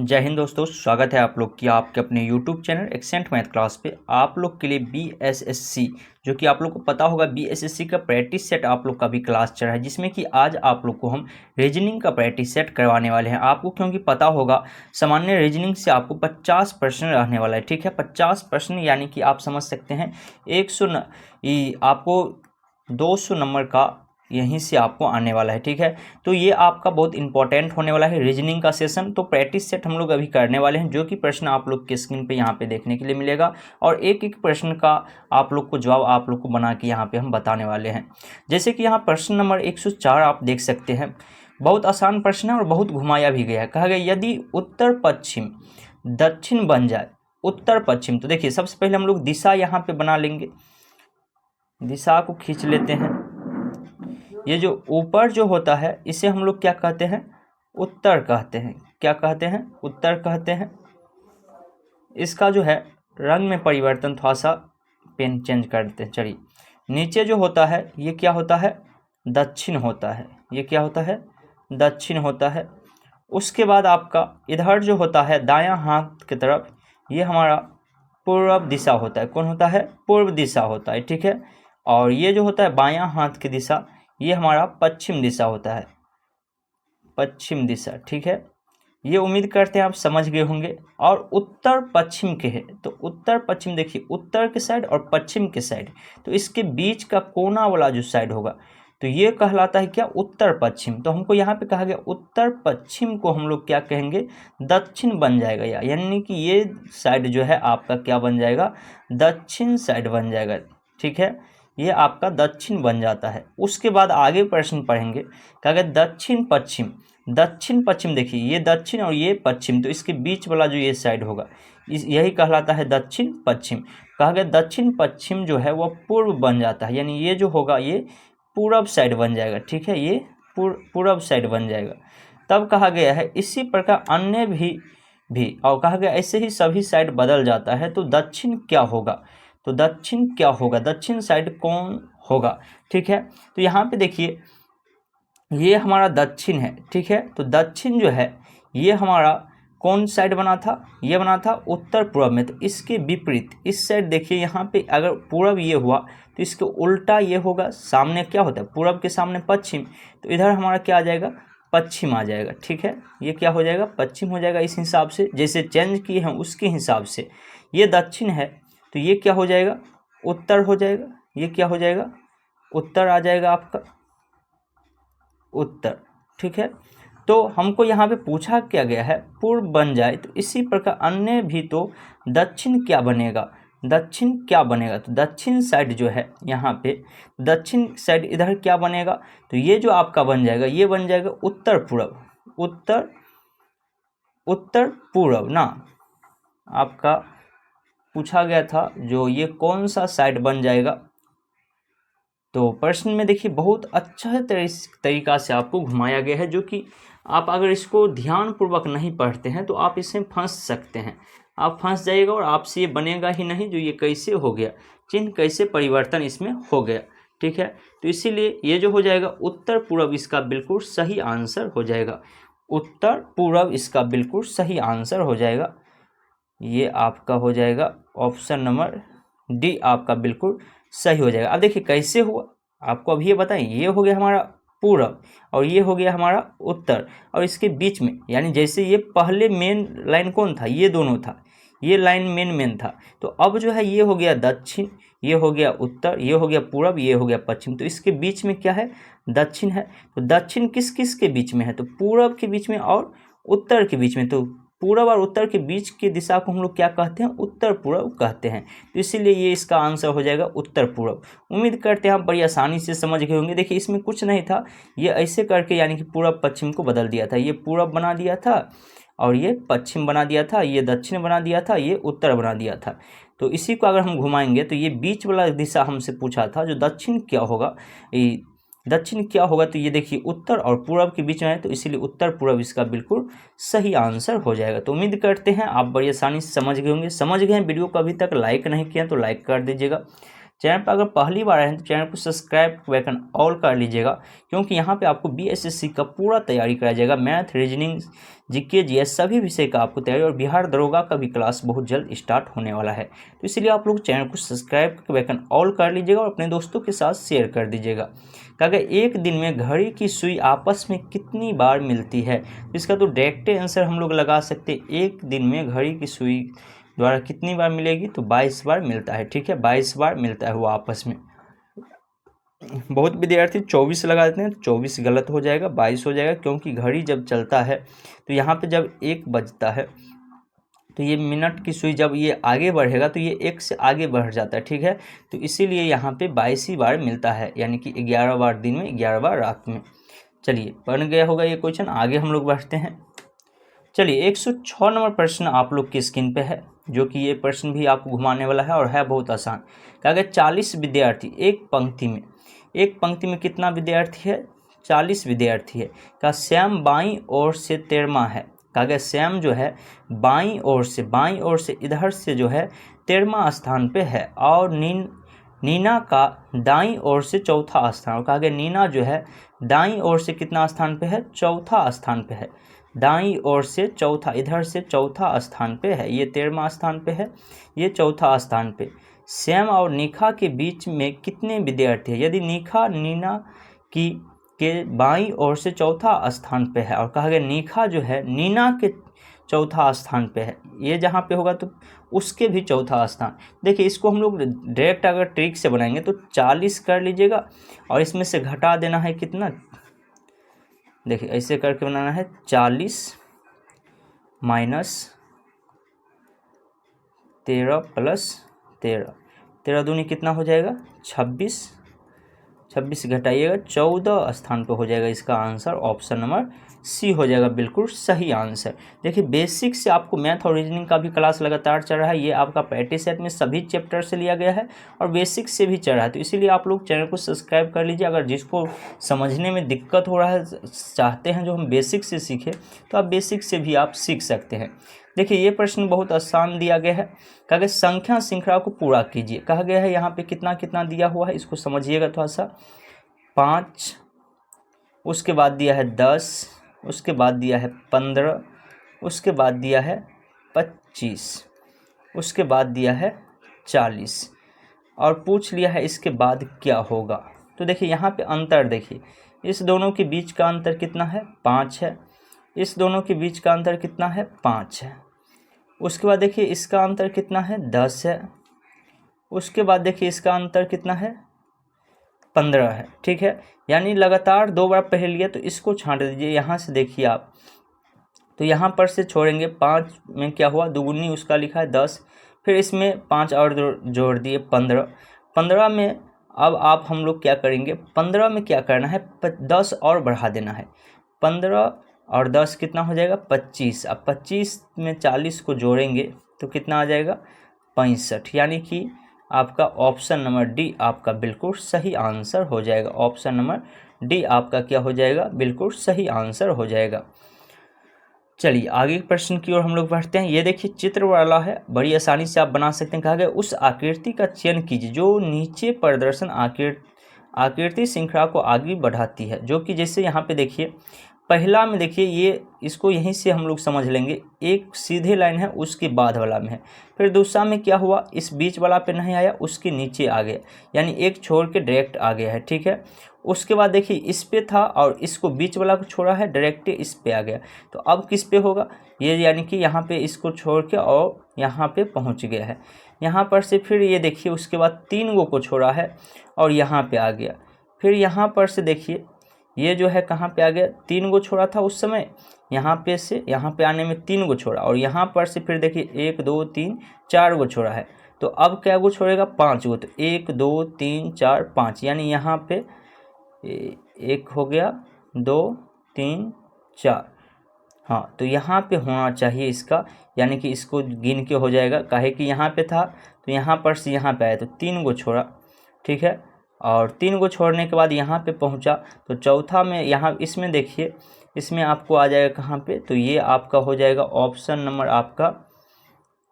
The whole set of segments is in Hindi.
जय हिंद दोस्तों, स्वागत है आप लोग की आपके अपने YouTube channel accent math class पे। आप लोग के लिए BSSC जो कि आप लोग को पता होगा, BSSC का प्रैक्टिस सेट आप लोग का भी क्लास चल रहा है, जिसमें कि आज आप लोग को हम रीजनिंग का प्रैक्टिस सेट करवाने वाले हैं। आपको क्योंकि पता होगा सामान्य रीजनिंग से आपको 50 प्रश्न रहने वाला है। ठीक है, 50 प्रश्न यानी कि आप समझ सकते हैं 100 आपको 200 नंबर का यहीं से आपको आने वाला है। ठीक है, तो ये आपका बहुत इंपॉर्टेंट होने वाला है रीजनिंग का सेशन। तो प्रैक्टिस सेट हम लोग अभी करने वाले हैं, जो कि प्रश्न आप लोग के स्क्रीन पे यहाँ पे देखने के लिए मिलेगा, और एक एक प्रश्न का आप लोग को जवाब आप लोग को बना के यहाँ पे हम बताने वाले हैं। जैसे कि यहाँ प्रश्न नंबर 104 आप देख सकते हैं, बहुत आसान प्रश्न है और बहुत घुमाया भी गया है। कहा गया यदि उत्तर पश्चिम दक्षिण बन जाए, उत्तर पश्चिम, तो देखिए सबसे पहले हम लोग दिशा यहाँ पे बना लेंगे, दिशा को खींच लेते हैं। ये जो ऊपर जो होता है इसे हम लोग क्या कहते हैं, उत्तर कहते हैं। क्या कहते हैं, उत्तर कहते हैं। इसका जो है रंग में परिवर्तन, थोड़ा सा पेन चेंज कर देते हैं। चलिए, नीचे जो होता है ये क्या होता है, दक्षिण होता है। ये क्या होता है, दक्षिण होता है। उसके बाद आपका इधर जो होता है दायां हाथ की तरफ, ये हमारा पूर्व दिशा होता है। कौन होता है, पूर्व दिशा होता है। ठीक है, और ये जो होता है बायां हाथ की दिशा, ये हमारा पश्चिम दिशा होता है, पश्चिम दिशा। ठीक है, ये उम्मीद करते हैं आप समझ गए होंगे। और उत्तर पश्चिम के है, तो उत्तर पश्चिम देखिए, उत्तर के साइड और पश्चिम के साइड, तो इसके बीच का कोना वाला जो साइड होगा, तो ये कहलाता है क्या, उत्तर पश्चिम। तो हमको यहाँ पे कहा गया उत्तर पश्चिम को हम लोग क्या कहेंगे, दक्षिण बन जाएगा, यानी कि ये साइड जो है आपका क्या बन जाएगा, दक्षिण साइड बन जाएगा। ठीक है, ये आपका दक्षिण बन जाता है। उसके बाद आगे प्रश्न पढ़ेंगे, कहा गया दक्षिण पश्चिम, दक्षिण पश्चिम देखिए, ये दक्षिण और ये पश्चिम, तो इसके बीच वाला जो ये साइड होगा यही कहलाता है दक्षिण पश्चिम। कहा गया दक्षिण पश्चिम जो है वह पूर्व बन जाता है, यानी ये जो होगा ये पूरब साइड बन जाएगा। ठीक है, ये पूरब साइड बन जाएगा। तब कहा गया है इसी प्रकार अन्य भी और कहा गया ऐसे ही सभी साइड बदल जाता है, तो दक्षिण क्या होगा, तो दक्षिण क्या होगा, दक्षिण साइड कौन होगा। ठीक है, तो यहाँ पे देखिए ये हमारा दक्षिण है। ठीक है, तो दक्षिण जो है ये हमारा कौन साइड बना था, ये बना था उत्तर पूर्व में। तो इसके विपरीत इस साइड देखिए, यहाँ पे अगर पूर्व ये हुआ तो इसके उल्टा ये होगा, सामने क्या होता है, पूर्व के सामने पश्चिम, तो इधर हमारा क्या आ जाएगा, पश्चिम आ जाएगा। ठीक है, ये क्या हो जाएगा, पश्चिम हो जाएगा। इस हिसाब से जैसे चेंज किए हैं उसके हिसाब से ये दक्षिण है, तो ये क्या हो जाएगा, उत्तर हो जाएगा। ये क्या हो जाएगा, उत्तर आ जाएगा आपका, उत्तर। ठीक है, तो हमको यहाँ पे पूछा क्या गया है, पूर्व बन जाए, तो इसी प्रकार अन्य भी, तो दक्षिण क्या बनेगा, दक्षिण क्या बनेगा, तो दक्षिण साइड जो है यहाँ पे, दक्षिण साइड इधर क्या बनेगा, तो ये जो आपका बन जाएगा ये बन जाएगा उत्तर पूर्व, उत्तर पूर्व ना। आपका पूछा गया था जो ये कौन सा साइड बन जाएगा, तो प्रश्न में देखिए बहुत अच्छा तरीका से आपको घुमाया गया है, जो कि आप अगर इसको ध्यानपूर्वक नहीं पढ़ते हैं तो आप इसमें फंस सकते हैं। आप फंस जाइएगा और आपसे ये बनेगा ही नहीं, जो ये कैसे हो गया, चिन्ह कैसे परिवर्तन इसमें हो गया। ठीक है, तो इसीलिए ये जो हो जाएगा उत्तर पूर्व, इसका बिल्कुल सही आंसर हो जाएगा, उत्तर पूर्व इसका बिल्कुल सही आंसर हो जाएगा। ये आपका हो जाएगा ऑप्शन नंबर डी, आपका बिल्कुल सही हो जाएगा। अब देखिए कैसे हुआ, आपको अब ये बताएं, ये हो गया हमारा पूरब और ये हो गया हमारा उत्तर, और इसके बीच में यानी जैसे ये पहले मेन लाइन कौन था, ये दोनों था, ये लाइन मेन था, तो अब जो है ये हो गया दक्षिण, ये हो गया उत्तर, ये हो गया पूरब, ये हो गया पश्चिम, तो इसके बीच में क्या है, दक्षिण है। तो दक्षिण किस किस के बीच में है, तो पूरब के बीच में और उत्तर के बीच में। तो पूरब और उत्तर के बीच की दिशा को हम लोग क्या कहते हैं, उत्तर पूर्व कहते हैं। तो इसीलिए ये इसका आंसर हो जाएगा उत्तर पूर्व। उम्मीद करते हैं आप बड़ी आसानी से समझ गए होंगे। देखिए इसमें कुछ नहीं था, ये ऐसे करके यानी कि पूरब पश्चिम को बदल दिया था, ये पूरब बना दिया था और ये पश्चिम बना दिया था, ये दक्षिण बना दिया था, ये उत्तर बना दिया था। तो इसी को अगर हम घुमाएंगे तो ये बीच वाला दिशा हमसे पूछा था, जो दक्षिण क्या होगा, दक्षिण क्या होगा, तो ये देखिए उत्तर और पूर्व के बीच में है, तो इसीलिए उत्तर पूर्व इसका बिल्कुल सही आंसर हो जाएगा। तो उम्मीद करते हैं आप बड़ी आसानी से समझ गए होंगे। समझ गए हैं, वीडियो को अभी तक लाइक नहीं किया तो लाइक कर दीजिएगा, चैनल पर अगर पहली बार आए हैं तो चैनल को सब्सक्राइब आइकन ऑल कर लीजिएगा, क्योंकि यहाँ पे आपको बीएसएससी का पूरा तैयारी कराया जाएगा। मैथ, रीजनिंग, जीके, जीएस सभी विषय का आपको तैयारी, और बिहार दरोगा का भी क्लास बहुत जल्द स्टार्ट होने वाला है। तो इसलिए आप लोग चैनल को सब्सक्राइब आइकन ऑल कर लीजिएगा और अपने दोस्तों के साथ शेयर कर दीजिएगा। अगर एक दिन में घड़ी की सुई आपस में कितनी बार मिलती है, इसका तो डायरेक्ट आंसर हम लोग लगा सकते हैं। एक दिन में घड़ी की सुई द्वारा कितनी बार मिलेगी, तो 22 बार मिलता है। ठीक है, 22 बार मिलता है वो आपस में। बहुत विद्यार्थी 24 लगा देते हैं, तो 24 गलत हो जाएगा, 22 हो जाएगा, क्योंकि घड़ी जब चलता है तो यहाँ पे जब 1 बजता है तो ये मिनट की सुई जब ये आगे बढ़ेगा तो ये 1 से आगे बढ़ जाता है। ठीक है, तो इसीलिए यहाँ पे 22 ही बार मिलता है, यानी कि 11 बार दिन में, 11 बार रात में। चलिए, बन गया होगा ये क्वेश्चन। आगे हम लोग बढ़ते हैं। चलिए, 106 नंबर प्रश्न आप लोग की स्क्रीन पे है, जो कि ये प्रश्न भी आपको घुमाने वाला है और है बहुत आसान। कहा 40 विद्यार्थी एक पंक्ति में कितना विद्यार्थी है, 40 विद्यार्थी है। कहा श्याम बाईं ओर से 13वां है। कहा श्याम जो है बाईं ओर से इधर से जो है 13वां स्थान पे है, और नीना का दाईं ओर से चौथा स्थान। और कहा गया नीना जो है दाईं ओर से कितना स्थान पे है, चौथा स्थान पे है। दाईं ओर से चौथा, इधर से चौथा स्थान पे है, ये 13वां स्थान पे है, ये चौथा स्थान पे। श्याम और निखा के बीच में कितने विद्यार्थी है। यदि निखा नीना के बाईं ओर से चौथा स्थान पे है, और कहा गया निखा जो है नीना के चौथा स्थान पे है, ये जहाँ पे होगा तो उसके भी चौथा स्थान। देखिए, इसको हम लोग डायरेक्ट अगर ट्रिक से बनाएंगे तो 40 कर लीजिएगा, और इसमें से घटा देना है कितना, देखिए ऐसे करके बनाना है 40 माइनस 13 प्लस 13, 13 दूनी कितना हो जाएगा 26, 26 घटाइएगा 14 स्थान पे हो जाएगा इसका आंसर। ऑप्शन नंबर सी हो जाएगा बिल्कुल सही आंसर। देखिए, बेसिक से आपको मैथ और रीजनिंग का भी क्लास लगातार चल रहा है। ये आपका प्रैक्टिस सेट में सभी चैप्टर से लिया गया है और बेसिक से भी चल रहा है, तो इसीलिए आप लोग चैनल को सब्सक्राइब कर लीजिए। अगर जिसको समझने में दिक्कत हो रहा है, चाहते हैं जो हम बेसिक से सीखें, तो आप बेसिक से भी आप सीख सकते हैं। देखिए, ये प्रश्न बहुत आसान दिया गया है। कहा गया संख्या श्रृंखला को पूरा कीजिए। कहा गया है यहाँ पे कितना कितना दिया हुआ है, इसको समझिएगा थोड़ा सा। 5, उसके बाद दिया है 10, उसके बाद दिया है 15, उसके बाद दिया है 25, उसके बाद दिया है 40, और पूछ लिया है इसके बाद क्या होगा। तो देखिए यहाँ पे अंतर, देखिए इस दोनों के बीच का अंतर कितना है, 5 है। इस दोनों के बीच का अंतर कितना है, 5 है। उसके बाद देखिए इसका अंतर कितना है, 10 है। उसके बाद देखिए इसका अंतर कितना है, 15 है। ठीक है, यानी लगातार 2 बार पहले लिया, तो इसको छांट दीजिए। यहाँ से देखिए आप, तो यहाँ पर से छोड़ेंगे, 5 में क्या हुआ, दुगुनी उसका लिखा है 10, फिर इसमें 5 और जोड़ दिए 15। 15 में अब आप हम लोग क्या करेंगे, 15 में क्या करना है, 10 और बढ़ा देना है। 15 और 10 कितना हो जाएगा, 25। अब 25 में 40 को जोड़ेंगे तो कितना आ जाएगा, 65। यानी कि आपका ऑप्शन नंबर डी आपका बिल्कुल सही आंसर हो जाएगा। ऑप्शन नंबर डी आपका क्या हो जाएगा, बिल्कुल सही आंसर हो जाएगा। चलिए आगे के प्रश्न की ओर हम लोग बढ़ते हैं। ये देखिए चित्र वाला है, बड़ी आसानी से आप बना सकते हैं। कहा गया उस आकृति का चयन कीजिए जो नीचे प्रदर्शन आकृति श्रृंखला को आगे बढ़ाती है। जो कि जैसे यहाँ पे देखिए पहला में देखिए, ये इसको यहीं से हम लोग समझ लेंगे, एक सीधे लाइन है उसके बाद वाला में है। फिर दूसरा में क्या हुआ, इस बीच वाला पे नहीं आया, उसके नीचे आ गया, यानी एक छोड़ के डायरेक्ट आ गया है। ठीक है, उसके बाद देखिए इस पे था और इसको बीच वाला को छोड़ा है, डायरेक्ट इस पे आ गया। तो अब किस पे होगा ये, यानी कि यहाँ पे इसको छोड़ के और यहाँ पे पहुँच गया है। यहाँ पर से फिर ये देखिए उसके बाद 3 गो को छोड़ा है और यहाँ पे आ गया। फिर यहाँ पर से देखिए ये जो है कहाँ पे आ गया, 3 गो छोड़ा था उस समय, यहाँ पे से यहाँ पे आने में 3 गो छोड़ा, और यहाँ पर से फिर देखिए 1 2 3 4 गो छोड़ा है। तो अब क्या गो छोड़ेगा, 5 गो। तो 1 2 3 4 5, यानी यहाँ पे 1 हो गया, 2 3 4, हाँ तो यहाँ पे होना चाहिए इसका, यानी कि इसको गिन के हो जाएगा। काहे कि यहाँ पे था तो यहाँ पर से यहाँ पे आया तो 3 गो छोड़ा। ठीक है, और 3 गो छोड़ने के बाद यहाँ पे पहुँचा तो चौथा में यहाँ इसमें देखिए, इसमें आपको आ जाएगा कहाँ पे, तो ये आपका हो जाएगा ऑप्शन नंबर आपका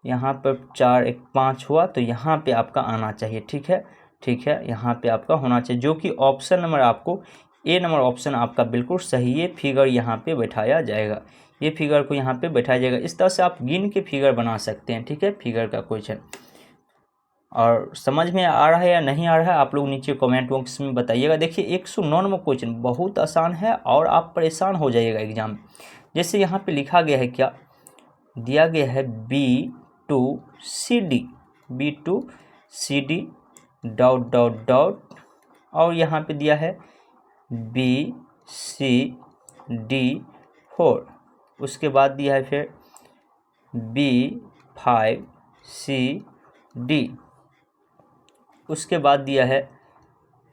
यहाँ पर 4 1 5 हुआ, तो यहाँ पे आपका आना चाहिए। ठीक है, ठीक है, यहाँ पे आपका होना चाहिए, जो कि ऑप्शन नंबर आपको ए नंबर ऑप्शन आपका बिल्कुल सही है। फिगर यहाँ पे बैठाया जाएगा, ये फिगर को यहाँ पे बैठाया जाएगा। इस तरह से आप गिन के फिगर बना सकते हैं, ठीक है, फिगर का क्वेश्चन। और समझ में आ रहा है या नहीं आ रहा है आप लोग नीचे कमेंट बॉक्स में बताइएगा। देखिए 109 नंबर क्वेश्चन बहुत आसान है और आप परेशान हो जाइएगा एग्जाम। जैसे यहाँ पे लिखा गया है, क्या दिया गया है, B2CD डॉट डॉट डॉट, और यहाँ पे दिया है BCD4, उसके बाद दिया है फिर B5CD, उसके बाद दिया है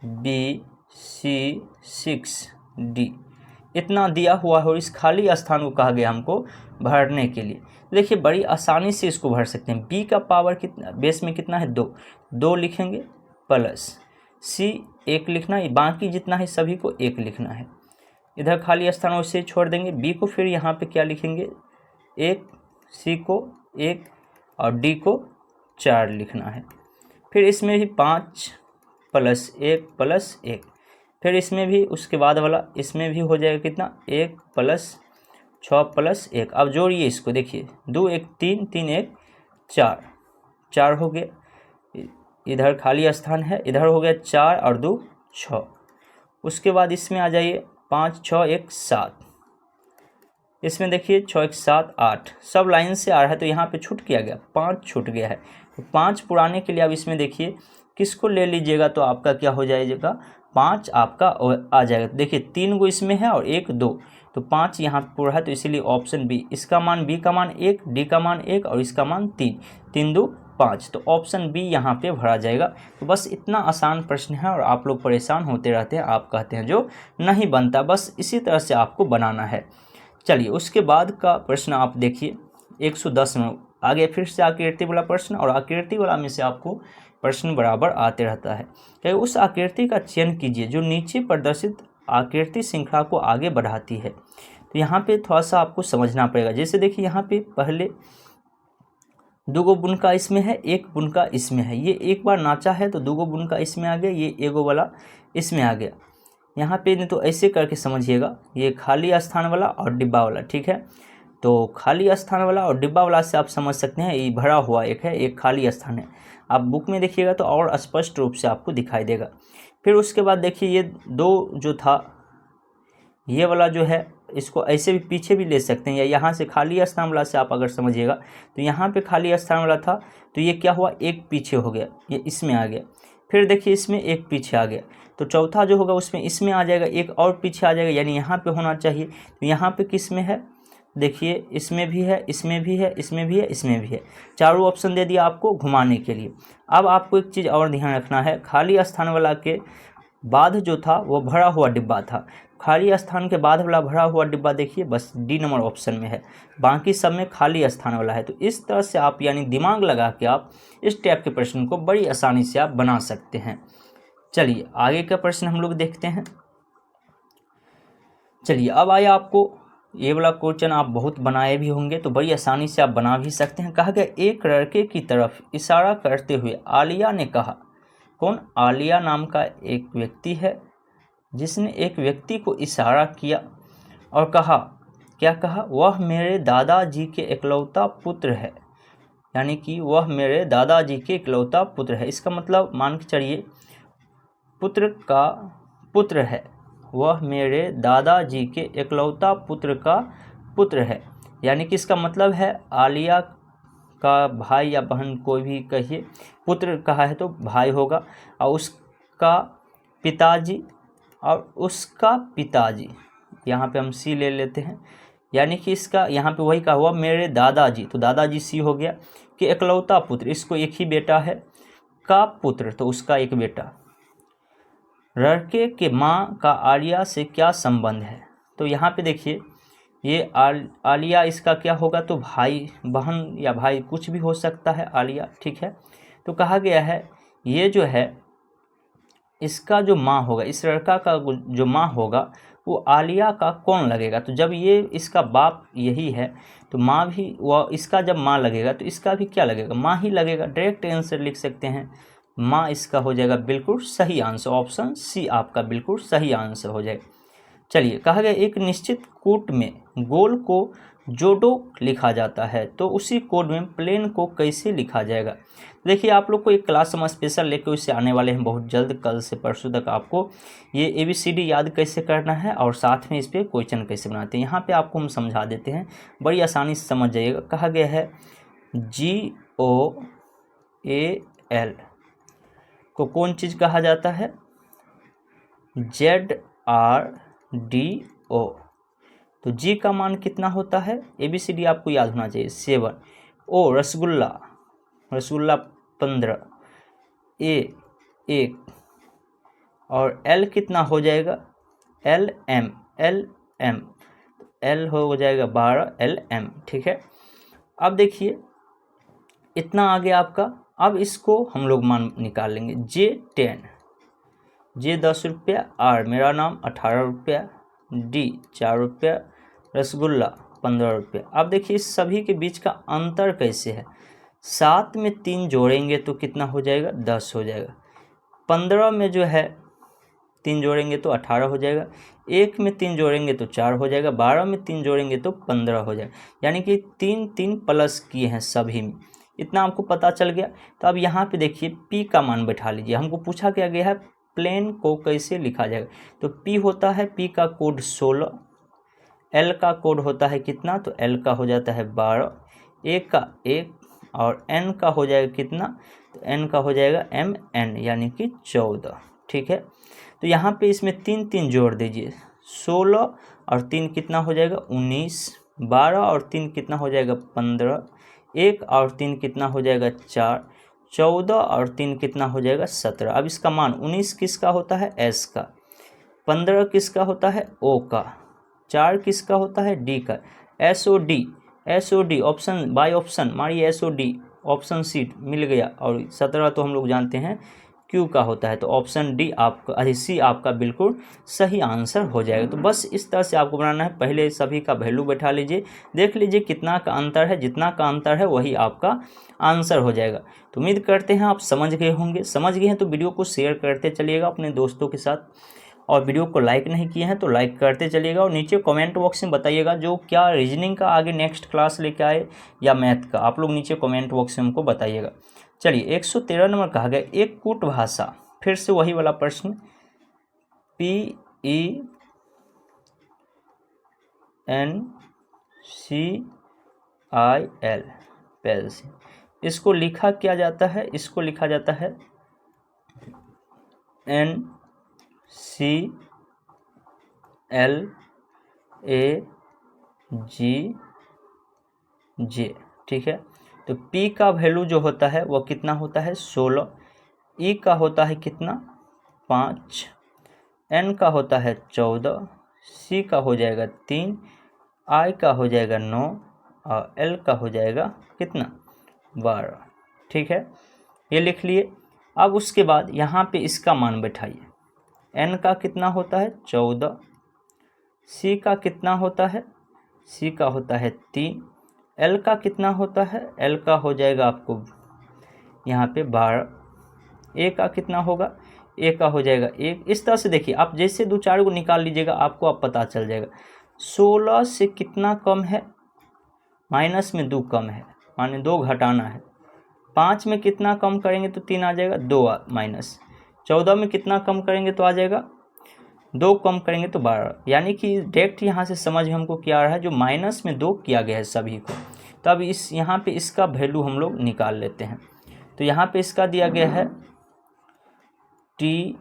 BC6D। इतना दिया हुआ है और इस खाली स्थान को कहा गया हमको भरने के लिए। देखिए बड़ी आसानी से इसको भर सकते हैं। B का पावर कितना, बेस में कितना है, 2 लिखेंगे, प्लस C 1 लिखना है, बाकी जितना है सभी को 1 लिखना है। इधर खाली स्थान वैसे छोड़ देंगे। B को फिर यहाँ पे क्या लिखेंगे, 1, C को 1 और D को 4 लिखना है। फिर इसमें भी 5 + 1 + 1, फिर इसमें भी उसके बाद वाला इसमें भी हो जाएगा कितना, 1 + 6 + 1। अब जोड़िए इसको, देखिए 2 1 3 3 1 4, 4 हो गया। इधर खाली स्थान है, इधर हो गया 4 और 2 6। उसके बाद इसमें आ जाइए, 5 6 1 7, इसमें देखिए 6 1 7 8, सब लाइन से आ रहा है तो यहाँ पे छूट किया गया, 5 छूट गया है। तो 5 पुराने के लिए अब इसमें देखिए किसको ले लीजिएगा तो आपका क्या हो जाएगा, 5 आपका आ जाएगा। देखिए 3 गो इसमें है और 1 2, तो 5 यहाँ पूरा है, तो इसीलिए ऑप्शन बी, इसका मान B का मान 1, D का मान 1 और इसका मान 3, 3 2 5, तो ऑप्शन बी यहाँ पे भरा जाएगा। तो बस इतना आसान प्रश्न है और आप लोग परेशान होते रहते हैं, आप कहते हैं जो नहीं बनता, बस इसी तरह से आपको बनाना है। चलिए उसके बाद का प्रश्न आप देखिए 110 में आगे फिर से आकृति वाला प्रश्न, और आकृति वाला में से आपको प्रश्न बराबर आते रहता है। तो उस आकृति का चयन कीजिए जो नीचे प्रदर्शित आकृति श्रृंखला को आगे बढ़ाती है। तो यहाँ पे थोड़ा सा आपको समझना पड़ेगा। जैसे देखिए यहाँ पे पहले 2 गो बुनका इसमें है, 1 बुनका इसमें है, ये एक बार नाचा है तो 2 गो बुनका इसमें आ गया, ये एगो वाला इसमें आ गया। यहाँ पे नहीं तो ऐसे करके समझिएगा, ये खाली स्थान वाला और डिब्बा वाला, ठीक है। तो खाली स्थान वाला और डिब्बा वाला से आप समझ सकते हैं ये भरा हुआ एक है, एक खाली स्थान है। आप बुक में देखिएगा तो और स्पष्ट रूप से आपको दिखाई देगा। फिर उसके बाद देखिए ये 2 जो था, ये वाला जो है इसको ऐसे भी पीछे भी ले सकते हैं, या यहाँ से खाली स्थान वाला से आप अगर समझिएगा तो यहाँ पे खाली स्थान वाला था तो ये क्या हुआ, एक पीछे हो गया, ये इसमें आ गया। फिर देखिए इसमें एक पीछे आ गया, तो चौथा जो होगा उसमें इसमें आ जाएगा, एक और पीछे आ जाएगा, यानी यहाँ पे होना चाहिए। तो यहाँ पे किस में है, देखिए इसमें भी है, इसमें भी है, इसमें भी है, इसमें भी है, चारों ऑप्शन दे दिया आपको घुमाने के लिए। अब आपको एक चीज़ और ध्यान रखना है, खाली स्थान वाला के बाद जो था वो भरा हुआ डिब्बा था, खाली स्थान के बाद वाला भरा हुआ डिब्बा देखिए बस D नंबर ऑप्शन में है, बाकी सब में खाली स्थान वाला है। तो इस तरह से आप यानी दिमाग लगा के आप इस टाइप के प्रश्न को बड़ी आसानी से आप बना सकते हैं। चलिए आगे का प्रश्न हम लोग देखते हैं। चलिए अब आया आपको ये वाला क्वेश्चन, आप बहुत बनाए भी होंगे तो बड़ी आसानी से आप बना भी सकते हैं। कहा गया एक लड़के की तरफ इशारा करते हुए आलिया ने कहा, कौन, आलिया नाम का एक व्यक्ति है जिसने एक व्यक्ति को इशारा किया और कहा, क्या कहा, वह मेरे दादाजी के इकलौता पुत्र है, यानी कि वह मेरे दादाजी के इकलौता पुत्र है। इसका मतलब मान के चलिए पुत्र का पुत्र है, वह मेरे दादाजी के इकलौता पुत्र का पुत्र है, यानी कि इसका मतलब है आलिया का भाई या बहन कोई भी कहिए, पुत्र कहा है तो भाई होगा, और उसका पिताजी और उसका पिताजी, यहाँ पे हम सी ले लेते हैं, यानी कि इसका यहाँ पे वही कहा हुआ मेरे दादाजी, तो दादाजी सी हो गया, कि इकलौता पुत्र, इसको एक ही बेटा है, का पुत्र तो उसका एक बेटा। लड़के के माँ का आलिया से क्या संबंध है, तो यहाँ पे देखिए ये आलिया इसका क्या होगा, तो भाई बहन या भाई कुछ भी हो सकता है आलिया, ठीक है। तो कहा गया है ये जो है इसका जो माँ होगा, इस लड़का का जो माँ होगा वो आलिया का कौन लगेगा, तो जब ये इसका बाप यही है तो माँ भी, वह इसका जब माँ लगेगा तो इसका भी क्या लगेगा, माँ ही लगेगा। डायरेक्ट आंसर लिख सकते हैं, माँ इसका हो जाएगा बिल्कुल सही आंसर, ऑप्शन सी आपका बिल्कुल सही आंसर हो जाएगा। चलिए, कहा गया एक निश्चित कोट में गोल को जोडो लिखा जाता है, तो उसी कोड में प्लेन को कैसे लिखा जाएगा। देखिए, आप लोग को एक क्लास हम स्पेशल लेकर उससे आने वाले हैं बहुत जल्द, कल से परसों तक आपको ये ABCD याद कैसे करना है और साथ में इस पर क्वेश्चन कैसे बनाते हैं, यहाँ पे आपको हम समझा देते हैं, बड़ी आसानी से समझ जाइएगा। कहा गया है GOAL को कौन चीज़ कहा जाता है, ZRDO। तो G का मान कितना होता है, ABCD आपको याद होना चाहिए 7, O रसगुल्ला, रसगुल्ला 15, A 1 और L कितना हो जाएगा, LM, L हो जाएगा 12, LM, ठीक है। अब देखिए इतना आ गया आपका, अब इसको हम लोग मान निकाल लेंगे। J 10 रुपया, R मेरा नाम 18 रुपया, D 4 रुपया, रसगुल्ला 15 रुपया। अब देखिए इस सभी के बीच का अंतर कैसे है, 7 में 3 जोड़ेंगे तो कितना हो जाएगा, 10 हो जाएगा। 15 में जो है 3 जोड़ेंगे तो 18 हो जाएगा, 1 में 3 जोड़ेंगे तो 4 हो जाएगा, 12 में 3 जोड़ेंगे तो 15 हो जाएगा। यानी कि 3 प्लस किए हैं सभी में, इतना आपको पता चल गया। तो अब यहाँ पे देखिए P का मान बैठा लीजिए, हमको पूछा क्या गया है प्लेन को कैसे लिखा जाएगा। तो P होता है, P का कोड 16, L का कोड होता है कितना, तो L का हो जाता है 12, A का 1 और N का हो जाएगा कितना, तो N का हो जाएगा MN यानी कि 14, ठीक है। तो यहाँ पे इसमें 3 जोड़ दीजिए, 16 और 3 कितना हो जाएगा 19, 12 और 3 कितना हो जाएगा 15, 1 और 3 कितना हो जाएगा 4, 14 और 3 कितना हो जाएगा 17। अब इसका मान 19 किसका होता है, S का, 15 किसका होता है, O का, 4 किसका होता है, D का, SOD ऑप्शन बाय ऑप्शन मारिए, SOD ऑप्शन सी मिल गया, और 17 तो हम लोग जानते हैं Q का होता है, तो ऑप्शन D आपका C आपका बिल्कुल सही आंसर हो जाएगा। तो बस इस तरह से आपको बनाना है, पहले सभी का वैल्यू बैठा लीजिए, देख लीजिए कितना का अंतर है, जितना का अंतर है वही आपका आंसर हो जाएगा। तो उम्मीद करते हैं आप समझ गए होंगे, समझ गए हैं तो वीडियो को शेयर करते चलिएगा अपने दोस्तों के साथ, और वीडियो को लाइक नहीं किए हैं तो लाइक करते चलिएगा, और नीचे कमेंट बॉक्स में बताइएगा जो क्या रीजनिंग का आगे नेक्स्ट क्लास लेके आए या मैथ का, आप लोग नीचे कमेंट बॉक्स में हमको बताइएगा। चलिए 113 नंबर कहा गया एक कूट भाषा, फिर से वही वाला प्रश्न, PENCIL पेंसिल, इसको लिखा क्या जाता है, इसको लिखा जाता है NCLAGJ, ठीक है। तो P का वैल्यू जो होता है वो कितना होता है 16, E का होता है कितना 5, N का होता है 14, C का हो जाएगा 3, I का हो जाएगा 9 और L का हो जाएगा कितना 12, ठीक है, ये लिख लिए। अब उसके बाद यहाँ पे इसका मान बैठाइए, N का कितना होता है 14, C का कितना होता है, C का होता है 3, L का कितना होता है, L का हो जाएगा आपको यहाँ पे 12, A का कितना होगा, A का हो जाएगा 1। इस तरह से देखिए आप जैसे 2-4 को निकाल लीजिएगा आपको अब पता चल जाएगा। 16 से कितना कम है, माइनस में 2 कम है, माने 2 घटाना है। 5 में कितना कम करेंगे तो 3 आ जाएगा, 2 माइनस। 14 में कितना कम करेंगे तो आ जाएगा 2 कम करेंगे तो 12, यानी कि डायरेक्ट यहाँ से समझ में हमको क्या आ रहा है, जो माइनस में 2 किया गया है सभी को। तो अब इस यहाँ पे इसका वैल्यू हम लोग निकाल लेते हैं। तो यहाँ पे इसका दिया गया है TOURCH,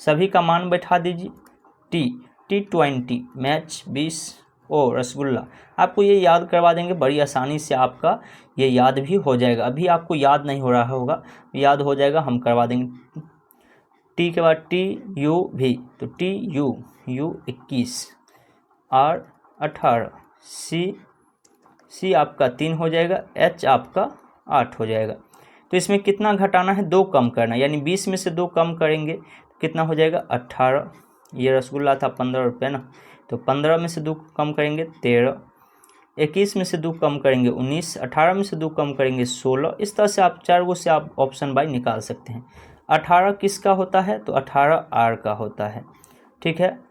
सभी का मान बैठा दीजिए। T20 मैच 20, O रसगुल्ला, आपको ये याद करवा देंगे बड़ी आसानी से, आपका ये याद भी हो जाएगा। अभी आपको याद नहीं हो रहा होगा, याद हो जाएगा, हम करवा देंगे। T के बाद TUV, तो TU 21, R 18, C आपका 3 हो जाएगा, H आपका 8 हो जाएगा। तो इसमें कितना घटाना है, 2 कम करना, यानी 20 में से 2 कम करेंगे तो कितना हो जाएगा 18। ये रसगुल्ला था 15 रुपये ना, तो 15 में से 2 कम करेंगे 13, 21 में से 2 कम करेंगे 19, 18 में से 2 कम करेंगे 16। इस तरह से आप 4 गो से आप ऑप्शन बाई निकाल सकते हैं। 18 किसका होता है? तो 18 आर का होता है, ठीक है।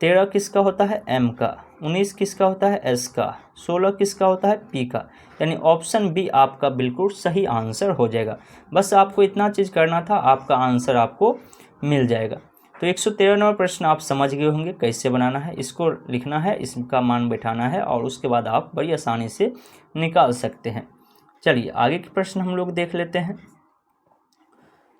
13 किसका होता है? एम का। 19 किसका होता है? एस का। 16 किसका होता है? पी का। यानी ऑप्शन बी आपका बिल्कुल सही आंसर हो जाएगा। बस आपको इतना चीज़ करना था, आपका आंसर आपको मिल जाएगा। तो 113 नंबर प्रश्न आप समझ गए होंगे कैसे बनाना है। इसको लिखना है, इसका मान बैठाना है और उसके बाद आप बड़ी आसानी से निकाल सकते हैं। चलिए आगे के प्रश्न हम लोग देख लेते हैं।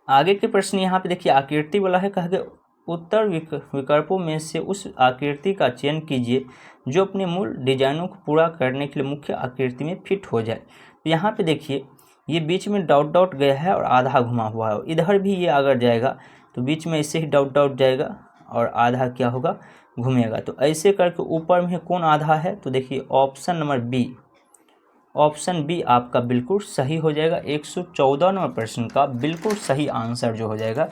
आगे के प्रश्न यहाँ पे देखिए आकृति वाला है। कहा गया उत्तर विकल्पों में से उस आकृति का चयन कीजिए जो अपने मूल डिजाइनों को पूरा करने के लिए मुख्य आकृति में फिट हो जाए। तो यहाँ पे देखिए ये बीच में डॉट डॉट गया है और आधा घुमा हुआ है। इधर भी ये अगर जाएगा तो बीच में ऐसे ही डॉट डॉट जाएगा और आधा क्या होगा? घूमेगा। तो ऐसे करके ऊपर में कौन आधा है? तो देखिए option number B, option B आपका बिल्कुल सही हो जाएगा। 114 नंबर प्रश्न का बिल्कुल सही आंसर जो हो जाएगा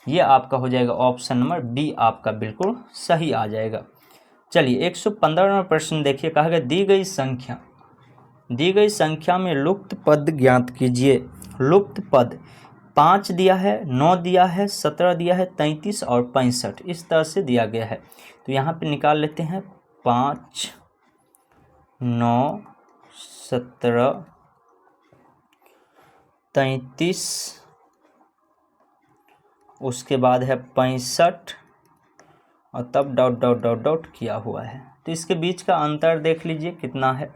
ये आपका हो जाएगा ऑप्शन नंबर बी, आपका बिल्कुल सही आ जाएगा। चलिए 115 नंबर प्रश्न देखिए। कहा गया दी गई संख्या में लुप्त पद ज्ञात कीजिए। लुप्त पद 5 दिया है, 9 दिया है, 17 दिया है, 33 और 65 इस तरह से दिया गया है। तो यहाँ पे निकाल लेते हैं 5, 9, 17, 33, उसके बाद है 65 और तब डॉट डॉट डॉट डॉट किया हुआ है। तो इसके बीच का अंतर देख लीजिए कितना है?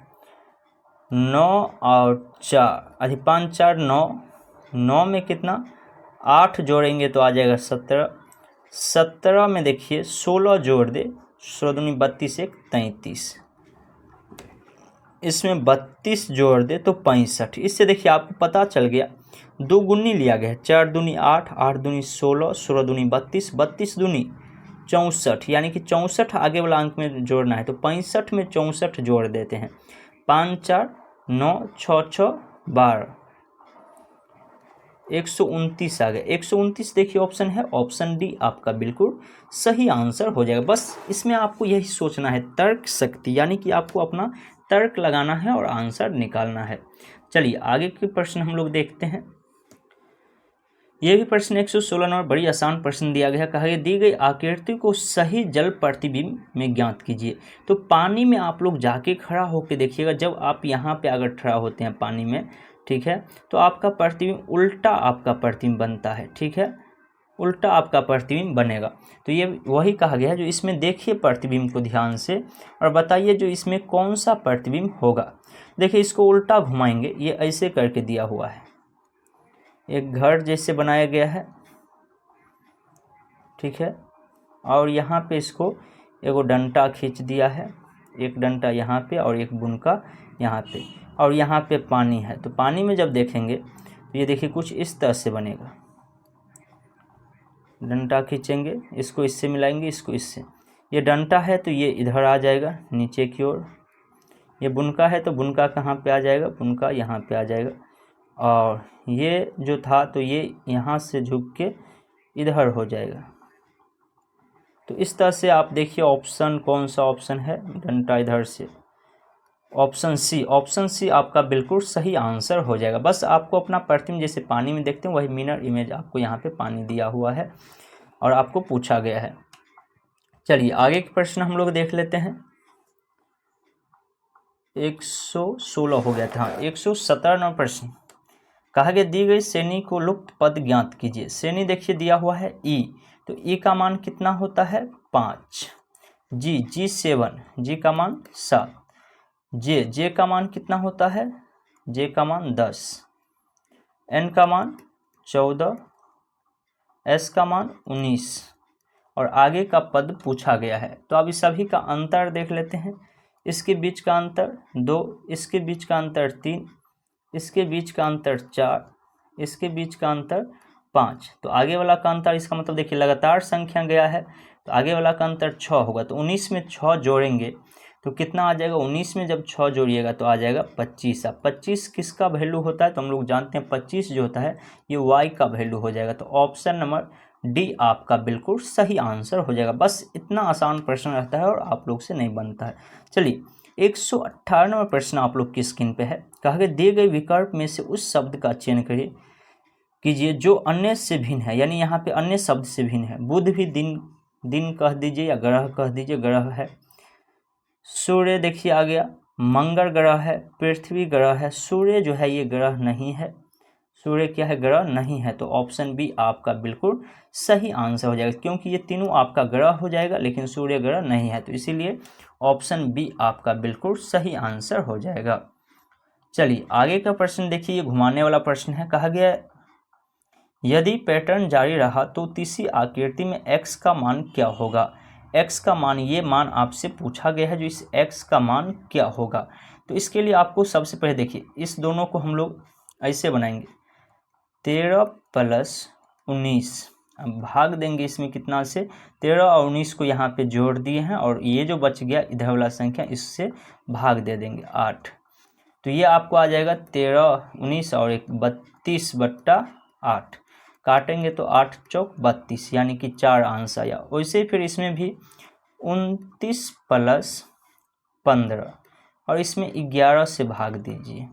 9 और 4, 5, 4, 9, 9 में कितना? 8 जोड़ेंगे तो आ जाएगा 17। 17 में देखिए 16 जोड़ दे, 16 दूनी 32, 1 33, इसमें 32 जोड़ दे तो 65। इससे देखिए आपको पता चल गया 2 गुनी लिया गया है। 4 दूनी 8, 8 दूनी 16, 16 दूनी 32, 32 दूनी 64, यानी कि 64 आगे वाला अंक में जोड़ना है। तो 65 में 64 जोड़ देते हैं। 5, 4, 9, 6, 6, 12, 129 आ गया। 129 देखिए ऑप्शन है, ऑप्शन डी आपका बिल्कुल सही आंसर हो जाएगा। बस इसमें आपको यही सोचना है, तर्क शक्ति, यानी कि आपको अपना तर्क लगाना है और आंसर निकालना है। चलिए आगे के प्रश्न हम लोग देखते हैं। यह भी प्रश्न 116 नंबर बड़ी आसान प्रश्न दिया गया। कहा गया दी गई आकृति को सही जल प्रतिबिंब में ज्ञात कीजिए। तो पानी में आप लोग जाके खड़ा होकर देखिएगा। जब आप यहाँ पे अगर खड़ा होते हैं पानी में, ठीक है, तो आपका प्रतिबिंब उल्टा आपका प्रतिबिंब बनता है, ठीक है, उल्टा आपका प्रतिबिंब बनेगा। तो ये वही कहा गया है। जो इसमें देखिए प्रतिबिंब को ध्यान से और बताइए जो इसमें कौन सा प्रतिबिंब होगा। देखिए इसको उल्टा घुमाएंगे, ये ऐसे करके दिया हुआ है, एक घर जैसे बनाया गया है, ठीक है, और यहाँ पे इसको एगो डंटा खींच दिया है, एक डंटा यहाँ पे और एक बुनका यहाँ पे, और यहाँ पे पानी है। तो पानी में जब देखेंगे तो ये देखिए कुछ इस तरह से बनेगा। डंटा खींचेंगे, इसको इससे मिलाएंगे, इसको इससे। ये डंटा है तो ये इधर आ जाएगा नीचे की ओर। ये बुनका है तो बुनका कहाँ पे आ जाएगा? बुनका यहाँ पे आ जाएगा। और ये जो था तो ये यहाँ से झुक के इधर हो जाएगा। तो इस तरह से आप देखिए ऑप्शन कौन सा ऑप्शन है? डंटा इधर से, ऑप्शन सी, ऑप्शन सी आपका बिल्कुल सही आंसर हो जाएगा। बस आपको अपना प्रतिबिंब जैसे पानी में देखते हैं वही मिरर इमेज आपको यहाँ पे पानी दिया हुआ है और आपको पूछा गया है। चलिए आगे के प्रश्न हम लोग देख लेते हैं। 116 हो गया था, 117 नंबर प्रश्न। कहा गया दी गई श्रेणी को लुप्त पद ज्ञात कीजिए। श्रेणी देखिए दिया हुआ है ई, तो ई का मान कितना होता है? 5। जी 7, जी का मान 7। जे का मान कितना होता है? जे का मान 10। एन का मान 14, एस का मान 19 और आगे का पद पूछा गया है। तो अब इस सभी का अंतर देख लेते हैं। इसके बीच का अंतर 2, इसके बीच का अंतर 3, इसके बीच का अंतर 4, इसके बीच का अंतर 5। तो आगे वाला का अंतर, इसका मतलब देखिए लगातार संख्या गया है तो आगे वाला का अंतर 6 होगा। तो 19 में 6 जोड़ेंगे तो कितना आ जाएगा? 19 में जब 6 जोड़िएगा तो आ जाएगा 25। अब 25 किसका वैल्यू होता है? तो हम लोग जानते हैं 25 जो होता है ये y का वैल्यू हो जाएगा। तो ऑप्शन नंबर डी आपका बिल्कुल सही आंसर हो जाएगा। बस इतना आसान प्रश्न रहता है और आप लोग से नहीं बनता है। चलिए 198वां प्रश्न आप लोग की स्क्रीन पे है। कहा गया दिए गए विकल्प में से उस शब्द का चयन कीजिए जो अन्य से भिन्न है, यानी यहाँ पे अन्य शब्द से भिन्न है। बुध भी दिन कह दीजिए या ग्रह कह दीजिए, ग्रह है। सूर्य देखिए आ गया, मंगल ग्रह है, पृथ्वी ग्रह है। सूर्य जो है ये ग्रह नहीं है, सूर्य क्या है, ग्रह नहीं है। तो ऑप्शन बी आपका बिल्कुल सही आंसर हो जाएगा, क्योंकि ये तीनों आपका ग्रह हो जाएगा लेकिन सूर्य ग्रह नहीं है, तो इसीलिए ऑप्शन बी आपका बिल्कुल सही आंसर हो जाएगा। चलिए आगे का प्रश्न देखिए, ये घुमाने वाला प्रश्न है। कहा गया यदि पैटर्न जारी रहा तो तीसरी आकृति में x का मान क्या होगा। x का मान, ये मान आपसे पूछा गया है, जो इस x का मान क्या होगा। तो इसके लिए आपको सबसे पहले देखिए, इस दोनों को हम लोग ऐसे बनाएंगे, 13 + 19, अब भाग देंगे इसमें कितना से, 13 और 19 को यहाँ पे जोड़ दिए हैं, और ये जो बच गया इधर वाला संख्या इससे भाग दे देंगे 8। तो ये आपको आ जाएगा 13, 19 और 1 32/8, काटेंगे तो 8 चौक 32, यानी कि 4 आंसर आया। वैसे फिर इसमें भी 29 + 15 और इसमें 11 से भाग दीजिए,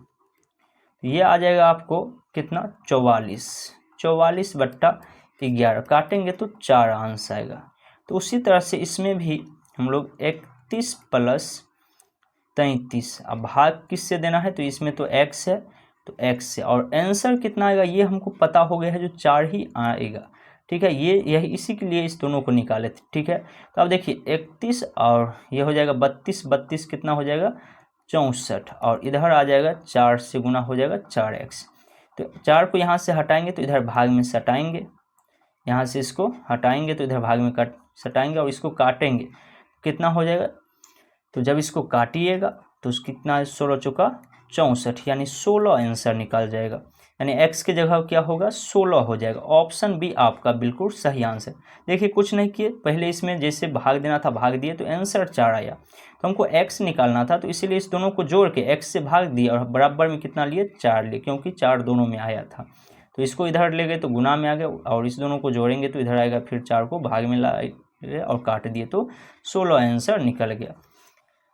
ये आ जाएगा आपको कितना, 44, 44/11, काटेंगे तो 4 आंसर आएगा। तो उसी तरह से इसमें भी हम लोग 31 + 33, अब भाग किससे देना है, तो इसमें तो x है तो x से, और आंसर कितना आएगा ये हमको पता हो गया है, जो 4 ही आएगा। ठीक है, ये यही इसी के लिए इस दोनों को निकाले थे। ठीक है, तो अब देखिए 31 और ये हो जाएगा 32, 32 कितना हो जाएगा 64, और इधर आ जाएगा 4 से गुना हो जाएगा 4x। तो 4 को यहाँ से हटाएंगे तो इधर भाग में सटाएंगे, यहाँ से इसको हटाएंगे तो इधर भाग में सटाएंगे, और इसको काटेंगे कितना हो जाएगा, तो जब इसको काटिएगा तो कितना 16 चौका 64, यानी 16 आंसर निकल जाएगा, यानी x की जगह क्या होगा 16 हो जाएगा। ऑप्शन बी आपका बिल्कुल सही आंसर। देखिए कुछ नहीं किए, पहले इसमें जैसे भाग देना था भाग दिए, तो आंसर 4 आया, तो हमको x निकालना था, तो इसीलिए इस दोनों को जोड़ के x से भाग दिया और बराबर में कितना लिए 4 लिए, क्योंकि 4 दोनों में आया था। तो इसको इधर ले गए तो गुना में आ गया, और इस दोनों को जोड़ेंगे तो इधर आएगा, फिर 4 को भाग में लाए और काट दिए तो 16 आंसर निकल गया।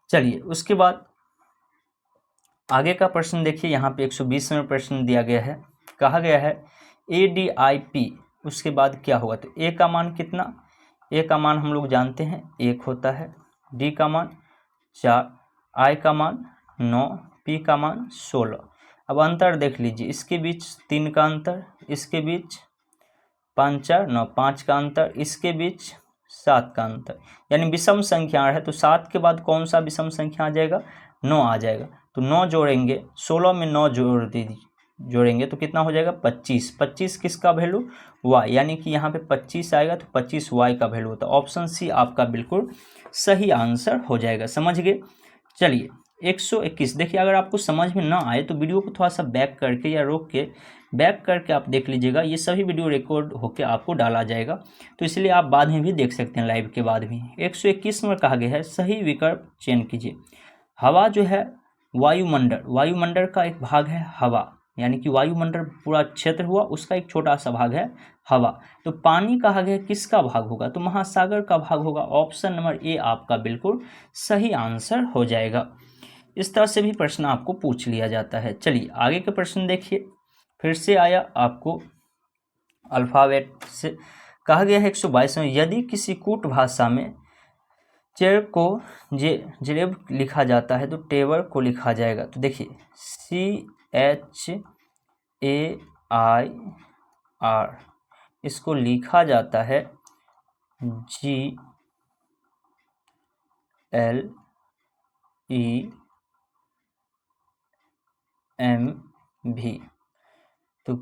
चलिए उसके बाद आगे का प्रश्न देखिए, यहाँ पे 120वां प्रश्न दिया गया है। कहा गया है ADIP उसके बाद क्या होगा, तो A का मान कितना, A का मान हम लोग जानते हैं 1 होता है, D का मान 4, I का मान 9, P का मान 16। अब अंतर देख लीजिए, इसके बीच 3 का अंतर, इसके बीच 5 4 9 5 का अंतर, इसके बीच 7 का अंतर, यानी विषम संख्या है, तो 7 के बाद कौन सा विषम संख्या आ जाएगा, 9 आ जाएगा। तो 9 जोड़ेंगे, 16 में 9 जोड़ दीजिए, जोड़ेंगे तो कितना हो जाएगा 25, 25 किसका वैल्यू y, यानी कि यहाँ पे 25 आएगा तो 25 y का वैल्यू होता है। ऑप्शन सी आपका बिल्कुल सही आंसर हो जाएगा, समझ गए। चलिए 121, देखिए अगर आपको समझ में ना आए तो वीडियो को थोड़ा सा बैक करके या रोक के बैक करके आप देख लीजिएगा, ये सभी वीडियो रिकॉर्ड होकर आपको डाला जाएगा, तो इसलिए आप बाद में भी देख सकते हैं, लाइव के बाद भी। 121 में कहा गया है सही विकल्प चयन कीजिए। हवा जो है वायुमंडल का एक भाग है हवा, यानी कि वायुमंडल पूरा क्षेत्र हुआ, उसका एक छोटा सा भाग है हवा। तो पानी कहा गया किसका भाग होगा, तो महासागर का भाग होगा। ऑप्शन नंबर ए आपका बिल्कुल सही आंसर हो जाएगा। इस तरह से भी प्रश्न आपको पूछ लिया जाता है। चलिए आगे के प्रश्न देखिए, फिर से आया आपको अल्फ़ाबेट से। कहा गया है 122 में, यदि किसी कूट भाषा में चेयर को जेरेब लिखा जाता है तो टेबर को लिखा जाएगा, तो देखिए CHAIR, इसको लिखा जाता है GLEB। तो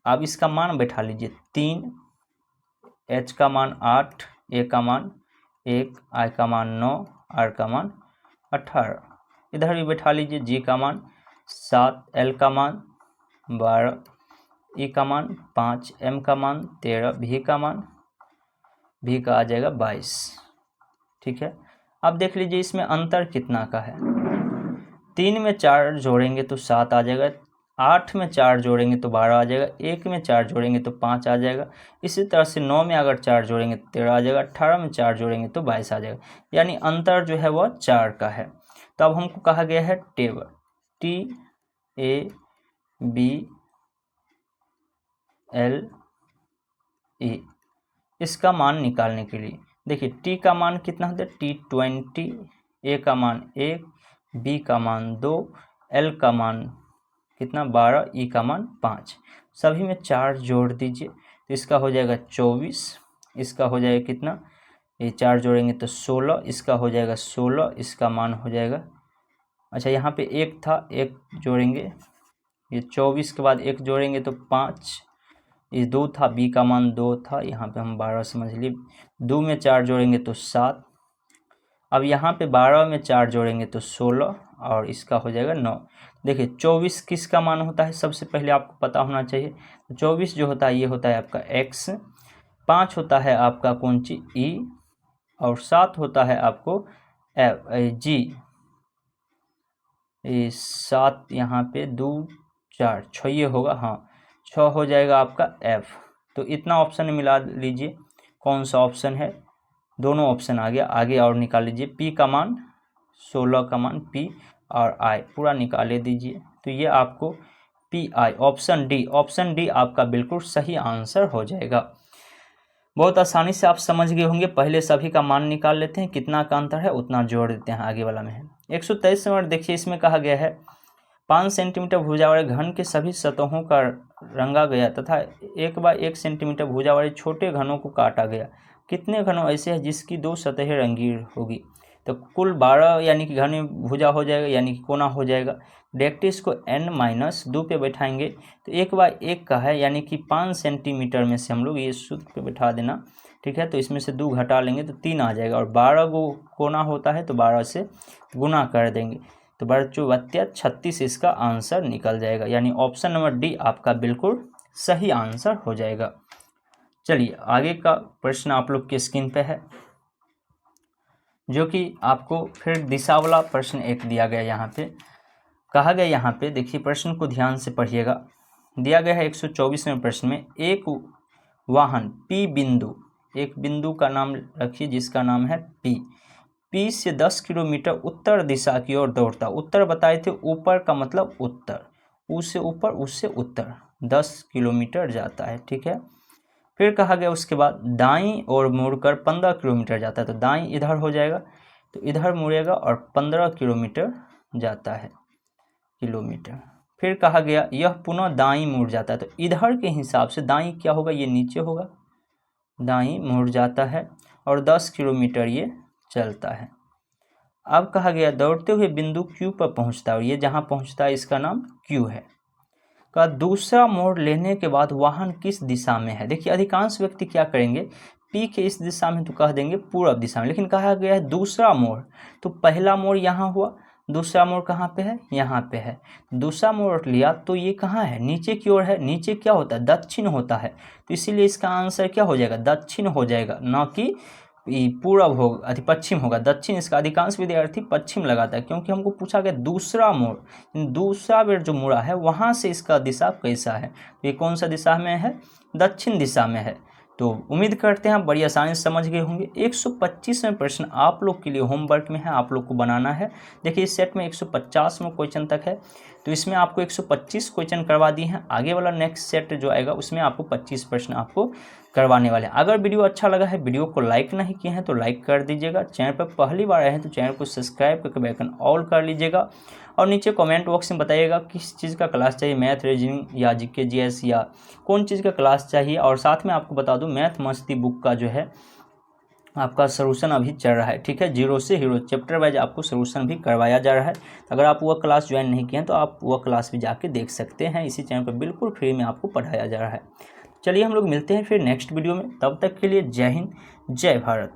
अब इसका मान बैठा लीजिए 3, H का मान 8, A का मान 1, I का मान 9, R का मान 18, इधर भी बैठा लीजिए G का मान 7, L का मान 12, E का मान 5, M का मान 13, V का आ जाएगा 22। ठीक है, अब देख लीजिए इसमें अंतर कितना का है, 3 में 4 जोड़ेंगे तो 7 आ जाएगा, 8 में 4 जोड़ेंगे तो 12 आ जाएगा, 1 में 4 जोड़ेंगे तो 5 आ जाएगा। इसी तरह से 9 में अगर 4 जोड़ेंगे तो 13 आ जाएगा, 18 में 4 जोड़ेंगे तो 22 आ जाएगा। यानी अंतर जो है वह 4 का है। तो अब हमको कहा गया है टेबल TABLE, इसका मान निकालने के लिए देखिए T का मान कितना होता है, T20, A का मान 1, B का मान 2, L का मान कितना 12, E का मान 5। सभी में 4 जोड़ दीजिए तो इसका हो जाएगा 24, इसका हो जाएगा कितना, ये 4 जोड़ेंगे तो 16, इसका हो जाएगा 16, इसका मान हो जाएगा, अच्छा यहाँ पे 1 था, 1 जोड़ेंगे, ये 24 के बाद 1 जोड़ेंगे तो 5, ये 2 था, B का मान 2 था, यहाँ पे हम 12 समझ लिए, 2 में 4 जोड़ेंगे तो 7, अब यहाँ पे 12 में 4 जोड़ेंगे तो 16 और इसका हो जाएगा 9। देखिए 24 किसका मान होता है, सबसे पहले आपको पता होना चाहिए। 24 जो होता है ये होता है आपका x, 5 होता है आपका कौन चीज e, और 7 होता है आपको g, 7 यहाँ पे 2 4 6 ये होगा, हाँ 6 हो जाएगा आपका f। तो इतना ऑप्शन मिला लीजिए, कौन सा ऑप्शन है, दोनों ऑप्शन आ गया, आगे और निकाल लीजिए। p का मान 16 का मान p और i पूरा निकाले दीजिए, तो ये आपको PI ऑप्शन डी आपका बिल्कुल सही आंसर हो जाएगा। बहुत आसानी से आप समझ गए होंगे। पहले सभी का मान निकाल लेते हैं, कितना का अंतर है उतना जोड़ देते हैं, आगे वाला में है 123 नंबर। देखिए इसमें कहा गया है 5 सेंटीमीटर भुजा वाले घन के सभी सतहों का रंगा गया तथा 1 सेंटीमीटर भुजा वाले छोटे घनों को काटा गया। कितने घनों ऐसे हैं जिसकी 2 सतहें रंगीन होगी। तो कुल 12 यानी कि घन भुजा हो जाएगा, यानी कि कोना हो जाएगा। डायरेक्टली इसको n-2 पे बैठाएंगे तो 1/1 का है, यानी कि 5 सेंटीमीटर में से हम लोग ये सूत्र पे बैठा देना, ठीक है। तो इसमें से 2 घटा लेंगे तो 3 आ जाएगा, और 12 को कोना होता है तो 12 से गुना कर देंगे तो 12×4=36 इसका आंसर निकल जाएगा। यानी ऑप्शन नंबर डी आपका बिल्कुल सही आंसर हो जाएगा। चलिए आगे का प्रश्न आप लोग की स्क्रीन पे है, जो कि आपको फिर दिशा वाला प्रश्न एक दिया गया। यहाँ पे कहा गया, यहाँ पे देखिए प्रश्न को ध्यान से पढ़िएगा। दिया गया है 124वें प्रश्न में, एक वाहन P बिंदु, एक बिंदु का नाम रखिए जिसका नाम है P से 10 किलोमीटर उत्तर दिशा की ओर दौड़ता। उत्तर बताए थे, ऊपर का मतलब उत्तर, ऊ से ऊपर, उससे उत्तर 10 किलोमीटर जाता है, ठीक है। फिर कहा गया उसके बाद दाईं ओर मुड़कर 15 किलोमीटर जाता है, तो दाईं इधर हो जाएगा तो इधर मुड़ेगा और 15 किलोमीटर जाता है किलोमीटर। फिर कहा गया यह पुनः दाईं मुड़ जाता है, तो इधर के हिसाब से दाईं क्या होगा, ये नीचे होगा, दाईं मुड़ जाता है और 10 किलोमीटर ये चलता है। अब कहा गया दौड़ते हुए बिंदु Q पर पहुंचता है, और ये जहां पहुंचता है इसका नाम Q है। का दूसरा मोड़ लेने के बाद वाहन किस दिशा में है। देखिए अधिकांश व्यक्ति क्या करेंगे, P के इस दिशा में तो कह देंगे पूर्व दिशा में, लेकिन कहा गया है दूसरा मोड़, तो पहला मोड़ यहाँ हुआ, दूसरा मोड़ कहाँ पे है, यहाँ पे है। दूसरा मोड़ लिया तो ये कहाँ है, नीचे की ओर है। नीचे क्या होता है, दक्षिण होता है, तो इसीलिए इसका आंसर क्या हो जाएगा, दक्षिण हो जाएगा, ना कि पूर्व होगा, अति पश्चिम होगा। दक्षिण इसका अधिकांश विद्यार्थी पश्चिम लगाता है, क्योंकि हमको पूछा गया दूसरा मोड़, दूसरा बेर जो मुड़ा है वहां से इसका दिशा कैसा है, तो ये कौन सा दिशा में है, दक्षिण दिशा में है। तो उम्मीद करते हैं आप बड़ी आसानी से समझ गए होंगे। 125वें प्रश्न आप लोग के लिए होमवर्क में है, आप लोग को बनाना है। देखिए इस सेट में 150वां क्वेश्चन तक है, तो इसमें आपको 125 क्वेश्चन करवा दिए हैं। आगे वाला नेक्स्ट सेट जो आएगा उसमें आपको 25 प्रश्न आपको करवाने वाले हैं। अगर वीडियो अच्छा लगा है, वीडियो को लाइक नहीं किए हैं तो लाइक कर दीजिएगा। चैनल पर पहली बार आए हैं तो चैनल को सब्सक्राइब करके बेल आइकन ऑल कर लीजिएगा, और नीचे कमेंट बॉक्स में बताइएगा किस चीज़ का क्लास चाहिए, मैथ, रीजनिंग या जीके जीएस या कौन चीज़ का क्लास चाहिए। और साथ में आपको बता दूं मैथ मस्ती बुक का जो है आपका सॉल्यूशन अभी चल रहा है, ठीक है। जीरो से हीरो चैप्टर वाइज आपको सॉल्यूशन भी करवाया जा रहा है। अगर आप वह क्लास ज्वाइन नहीं किए हैं तो आप वह क्लास भी जाके देख सकते हैं, इसी चैनल पर बिल्कुल फ्री में आपको पढ़ाया जा रहा है। चलिए हम लोग मिलते हैं फिर नेक्स्ट वीडियो में, तब तक के लिए जय हिंद, जय भारत।